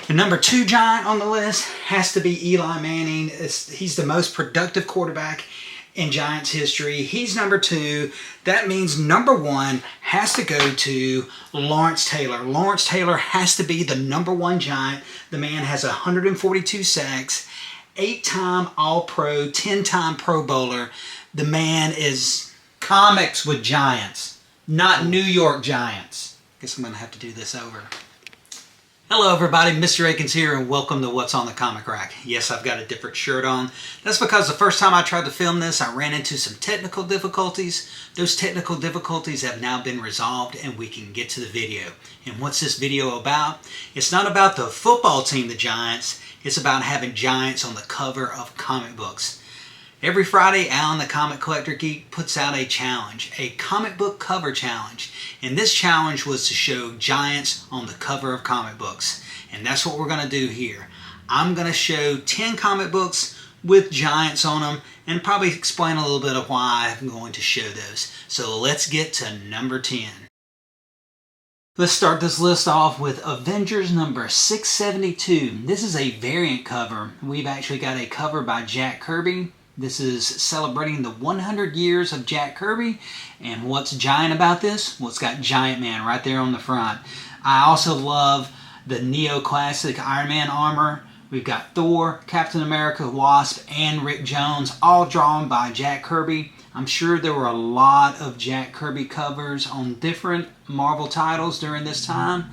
The number 2 giant on the list has to be Eli Manning. He's the most productive quarterback in Giants history. He's number 2. That means number 1 has to go to Lawrence Taylor. Lawrence Taylor has to be the number 1 giant. The man has 142 sacks, 8-time All-Pro, 10-time Pro Bowler. The man is comics with giants, not New York Giants. Guess I'm going to have to do this over. Hello everybody, Mr. Akins here, and welcome to What's on the Comic Rack. Yes, I've got a different shirt on. That's because the first time I tried to film this, I ran into some technical difficulties. Those technical difficulties have now been resolved, and we can get to the video. And what's this video about? It's not about the football team, the Giants. It's about having giants on the cover of comic books. Every Friday, Allan, the comic collector Geek, puts out a challenge, a comic book cover challenge. And this challenge was to show giants on the cover of comic books. And that's what we're going to do here. I'm going to show 10 comic books with giants on them and probably explain a little bit of why I'm going to show those. So let's get to number 10. Let's start this list off with Avengers number 672. This is a variant cover. We've actually got a cover by Jack Kirby. This is celebrating the 100 years of Jack Kirby. And what's giant about this? Well, it's got Giant Man right there on the front. I also love the neoclassic Iron Man armor. We've got Thor, Captain America, Wasp, and Rick Jones, all drawn by Jack Kirby. I'm sure there were a lot of Jack Kirby covers on different Marvel titles during this time,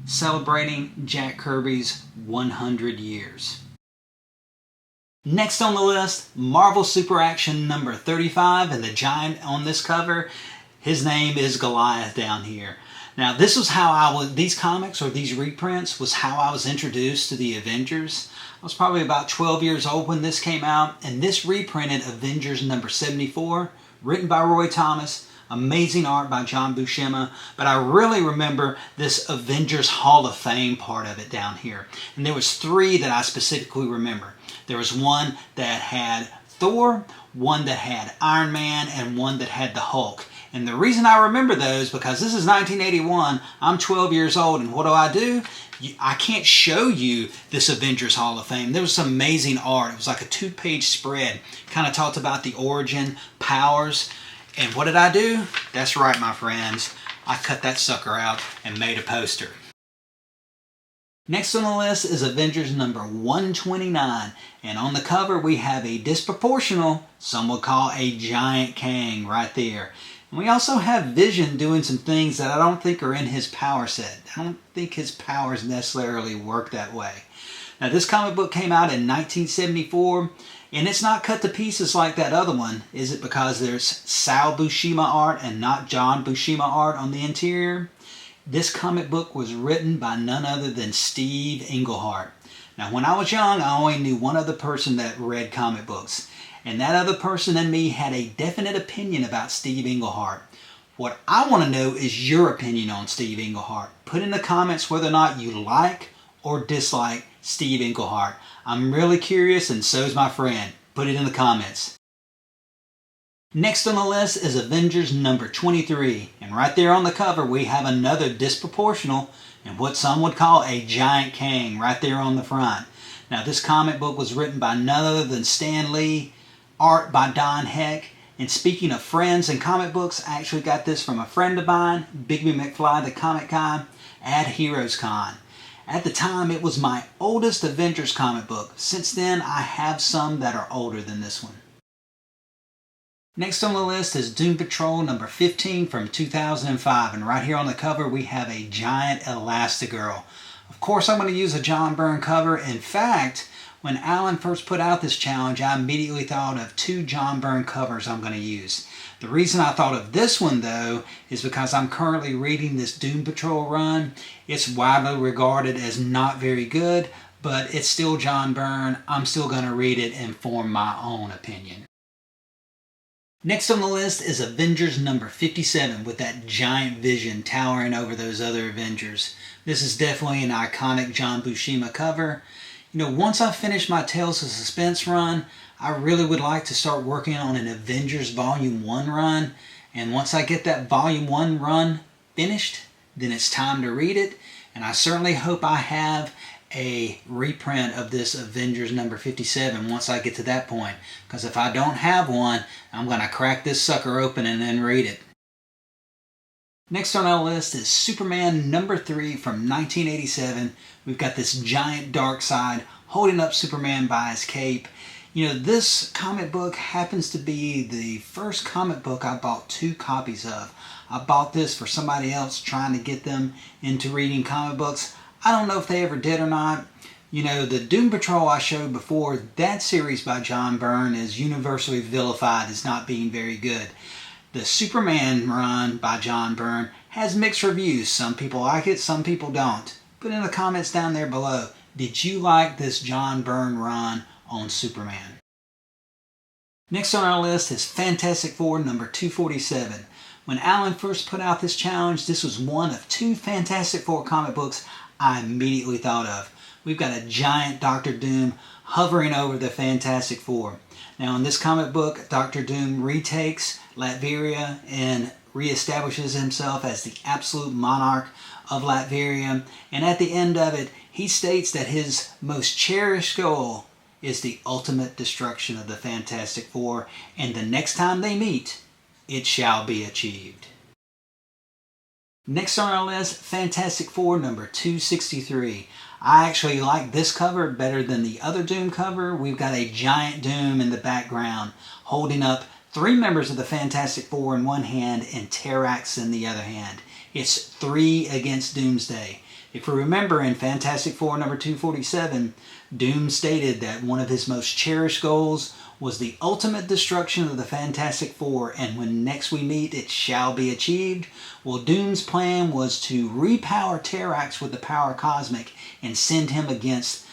celebrating Jack Kirby's 100 years. Next on the list, Marvel Super Action number 35, and the giant on this cover, his name is Goliath down here. Now this was how these comics, or these reprints, was how I was introduced to the Avengers. I was probably about 12 years old when this came out, and this reprinted Avengers number 74, written by Roy Thomas, amazing art by John Buscema, but I really remember this Avengers Hall of Fame part of it down here. And there was 3 that I specifically remember. There was one that had Thor, one that had Iron Man, and one that had the Hulk. And the reason I remember those, because this is 1981, I'm 12 years old, and what do? I can't show you this Avengers Hall of Fame. There was some amazing art. It was like a 2-page spread. Kind of talked about the origin, powers, and what did I do? That's right, my friends. I cut that sucker out and made a poster. Next on the list is Avengers number 129, and on the cover we have a disproportional, some would call a giant Kang right there. And we also have Vision doing some things that I don't think are in his power set. I don't think his powers necessarily work that way. Now this comic book came out in 1974, and it's not cut to pieces like that other one. Is it because there's Sal Buscema art and not John Buscema art on the interior? This comic book was written by none other than Steve Englehart. Now when I was young, I only knew one other person that read comic books. And that other person and me had a definite opinion about Steve Englehart. What I want to know is your opinion on Steve Englehart. Put in the comments whether or not you like or dislike Steve Englehart. I'm really curious, and so's my friend. Put it in the comments. Next on the list is Avengers number 23, and right there on the cover we have another disproportional and what some would call a giant Kang right there on the front. Now this comic book was written by none other than Stan Lee, art by Don Heck, and speaking of friends and comic books, I actually got this from a friend of mine, Bigby McFly the comic guy, at Heroes Con. At the time it was my oldest Avengers comic book. Since then I have some that are older than this one. Next on the list is Doom Patrol number 15 from 2005, and right here on the cover we have a giant Elastigirl. Of course I'm going to use a John Byrne cover. In fact, when Allan first put out this challenge, I immediately thought of 2 John Byrne covers I'm going to use. The reason I thought of this one though is because I'm currently reading this Doom Patrol run. It's widely regarded as not very good, but it's still John Byrne. I'm still going to read it and form my own opinion. Next on the list is Avengers number 57 with that giant Vision towering over those other Avengers. This is definitely an iconic John Buscema cover. You know, once I finish my Tales of Suspense run, I really would like to start working on an Avengers Volume 1 run. And once I get that Volume 1 run finished, then it's time to read it. And I certainly hope I have a reprint of this Avengers number 57 once I get to that point. Because if I don't have one, I'm going to crack this sucker open and then read it. Next on our list is Superman number 3 from 1987. We've got this giant Darkseid holding up Superman by his cape. You know, this comic book happens to be the first comic book I bought 2 copies of. I bought this for somebody else trying to get them into reading comic books. I don't know if they ever did or not. You know, the Doom Patrol I showed before, that series by John Byrne is universally vilified as not being very good. The Superman run by John Byrne has mixed reviews. Some people like it, some people don't. Put in the comments down there below, did you like this John Byrne run on Superman? Next on our list is Fantastic Four number 247. When Allan first put out this challenge, this was one of 2 Fantastic Four comic books I immediately thought of. We've got a giant Dr. Doom hovering over the Fantastic Four. Now in this comic book, Dr. Doom retakes Latveria and reestablishes himself as the absolute monarch of Latveria. And at the end of it, he states that his most cherished goal is the ultimate destruction of the Fantastic Four, and the next time they meet, it shall be achieved. Next on our list, Fantastic Four number 263. I actually like this cover better than the other Doom cover. We've got a giant Doom in the background holding up 3 members of the Fantastic Four in one hand and Terrax in the other hand. It's 3 against Doomsday. If we remember in Fantastic Four number 247, Doom stated that one of his most cherished goals was the ultimate destruction of the Fantastic Four, and when next we meet, it shall be achieved. Well, Doom's plan was to repower Terrax with the power cosmic and send him against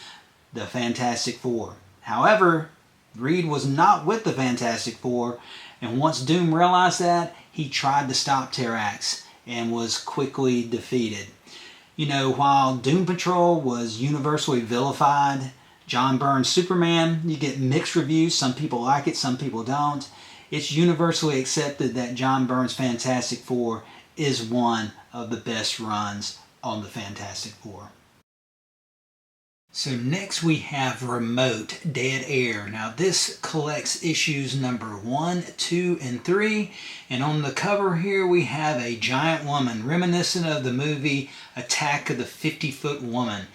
the Fantastic Four. However, Reed was not with the Fantastic Four, and once Doom realized that, he tried to stop Terrax and was quickly defeated. You know, while Doom Patrol was universally vilified, John Byrne's Superman, you get mixed reviews. Some people like it, some people don't. It's universally accepted that John Byrne's Fantastic Four is one of the best runs on the Fantastic Four. So next we have Remote Dead Air. Now this collects issues number 1, 2, and 3. And on the cover here we have a giant woman reminiscent of the movie Attack of the 50-Foot Woman.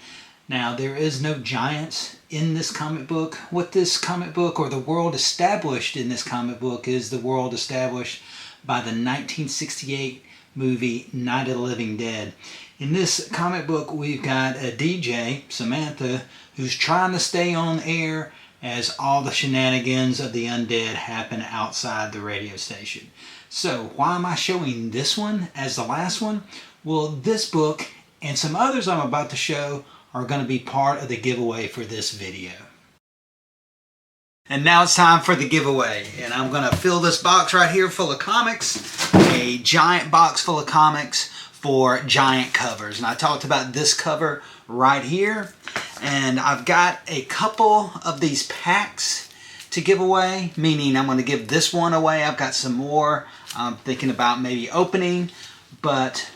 Now there is no giants in this comic book. What this comic book, or the world established in this comic book, is the world established by the 1968 movie Night of the Living Dead. In this comic book, we've got a DJ, Samantha, who's trying to stay on air as all the shenanigans of the undead happen outside the radio station. So, why am I showing this one as the last one? Well, this book and some others I'm about to show are going to be part of the giveaway for this video. And now it's time for the giveaway. And I'm going to fill this box right here full of comics. A giant box full of comics for giant covers. And I talked about this cover right here. And I've got a couple of these packs to give away, meaning I'm going to give this one away. I've got some more I'm thinking about maybe opening. But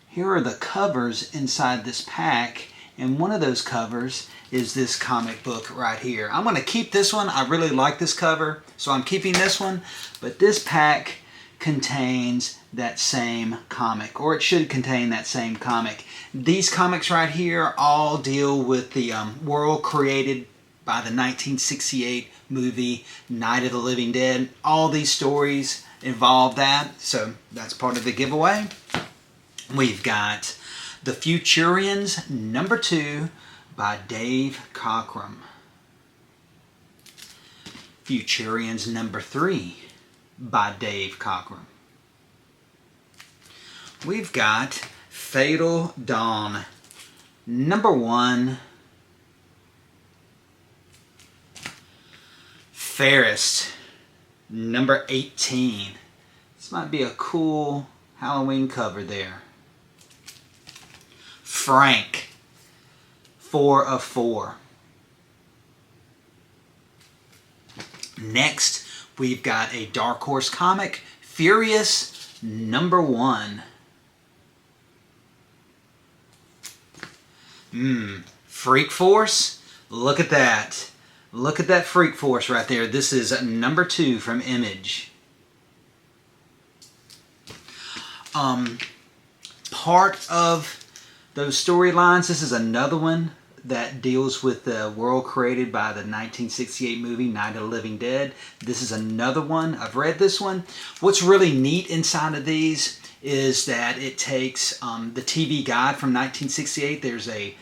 here are the covers inside this pack. And one of those covers is this comic book right here. I'm going to keep this one. I really like this cover, so I'm keeping this one. But this pack contains that same comic, or it should contain that same comic. These comics right here all deal with the world created by the 1968 movie Night of the Living Dead. All these stories involve that, so that's part of the giveaway. We've got The Futurians number 2 by Dave Cockrum. Futurians number 3 by Dave Cockrum. We've got Fatal Dawn number 1. Fairest number 18. This might be a cool Halloween cover there. Frank 4 of 4. Next, we've got a Dark Horse comic, Furious number 1. Freak Force. Look at that. Look at that Freak Force right there. This is number 2 from Image. Part of those storylines, this is another one that deals with the world created by the 1968 movie Night of the Living Dead. This is another one. I've read this one. What's really neat inside of these is that it takes the TV guide from 1968. There's a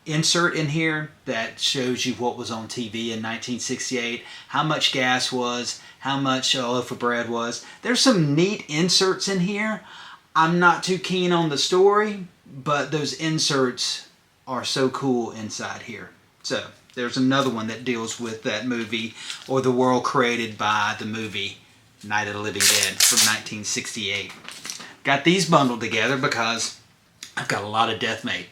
insert in here that shows you what was on TV in 1968, how much gas was, how much a loaf of bread was. There's some neat inserts in here. I'm not too keen on the story, but those inserts are so cool inside here. So there's another one that deals with that movie, or the world created by the movie Night of the Living Dead from 1968. Got these bundled together because I've got a lot of Deathmate.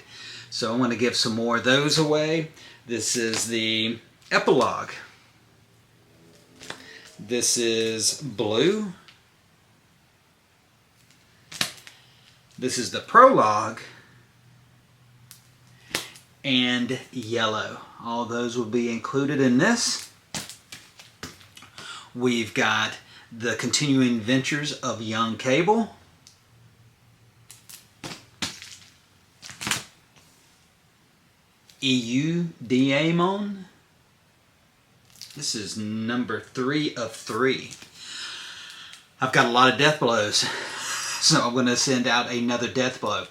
So I'm going to give some more of those away. This is the epilogue. This is blue. This is the prologue. And yellow. All those will be included in this. We've got the continuing adventures of young Cable. EU Daemon. This is number 3 of 3. I've got a lot of death blows, so I'm going to send out another death blow.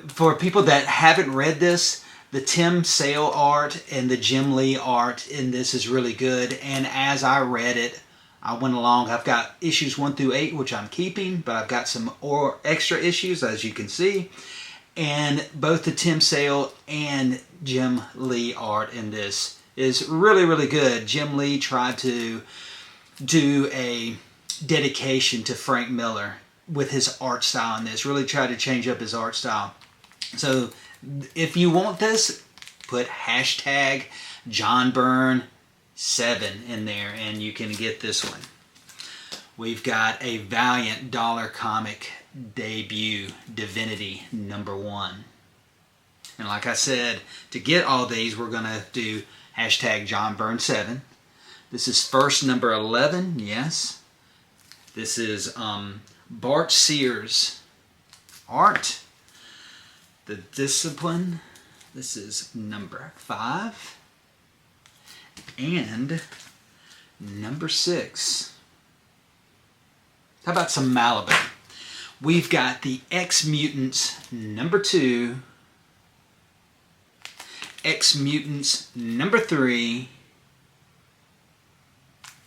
For people that haven't read this, the Tim Sale art and the Jim Lee art in this is really good. And as I read it, I went along. I've got issues 1 through 8, which I'm keeping, but I've got some extra issues, as you can see. And both the Tim Sale and Jim Lee art in this is really, really good. Jim Lee tried to do a dedication to Frank Miller with his art style in this. Really tried to change up his art style. So if you want this, put hashtag John Byrne 7 in there and you can get this one. We've got a Valiant dollar comic debut, Divinity #1. And like I said, to get all these, we're going to do hashtag John Byrne 7. This is first number 11, yes. This is Bart Sears art. The Discipline, this is number 5. And number 6. How about some Malibu? We've got the X-Mutants #2, X-Mutants #3,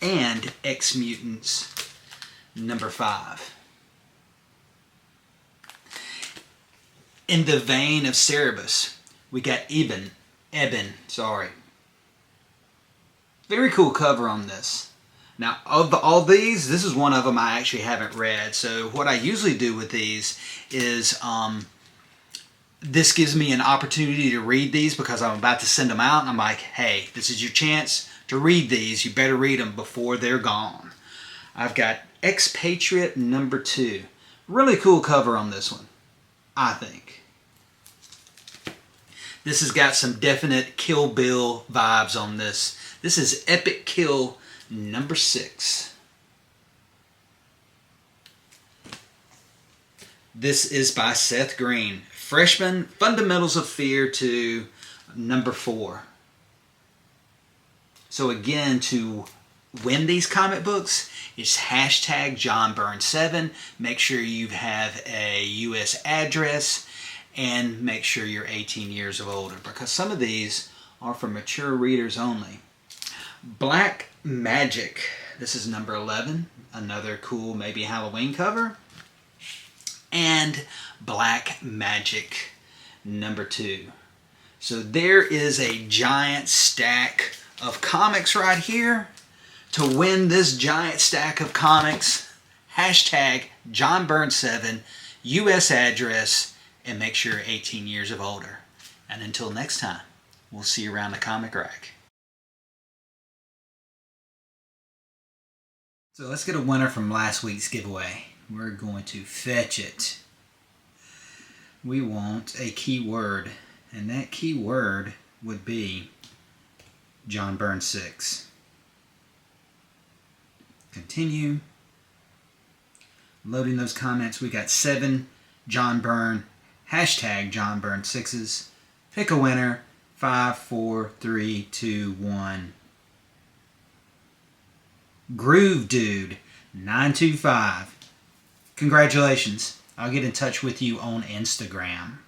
and X-Mutants #5. In the vein of Cerebus, we got Eben, sorry. Very cool cover on this. Now, of all these, this is one of them I actually haven't read. So what I usually do with these is, this gives me an opportunity to read these because I'm about to send them out. And I'm like, hey, this is your chance to read these. You better read them before they're gone. I've got Expatriate #2. Really cool cover on this one, I think. This has got some definite Kill Bill vibes on this. This is Epic Kill #6. This is by Seth Green. Freshman Fundamentals of Fear to #4. So again, to win these comic books, it's hashtag John Byrne 7. Make sure you have a U.S. address and make sure you're 18 years or older because some of these are for mature readers only. Black Magic. This is number 11. Another cool, maybe Halloween cover. And Black Magic #2. So there is a giant stack of comics right here. To win this giant stack of comics, hashtag John Byrne 7, U.S. address, and make sure you're 18 years or older. And until next time, we'll see you around the comic rack. So let's get a winner from last week's giveaway. We're going to fetch it. We want a keyword. And that keyword would be John Byrne 6. Continue. Loading those comments. We got 7 John Byrne, hashtag John Byrne 6s. Pick a winner. 5, 4, 3, 2, 1. Groove Dude 925. Congratulations. I'll get in touch with you on Instagram.